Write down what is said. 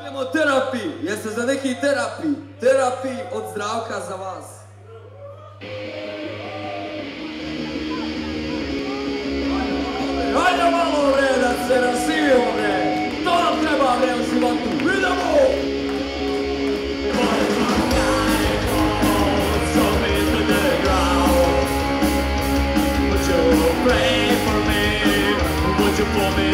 Idemo terapiji, jeste za neki terapiji? Terapiji od Zdravka za vas. Hajde malo bre, da se rasivimo bre. To nam treba bre u životu. Idemo! Pray for me, would you pull me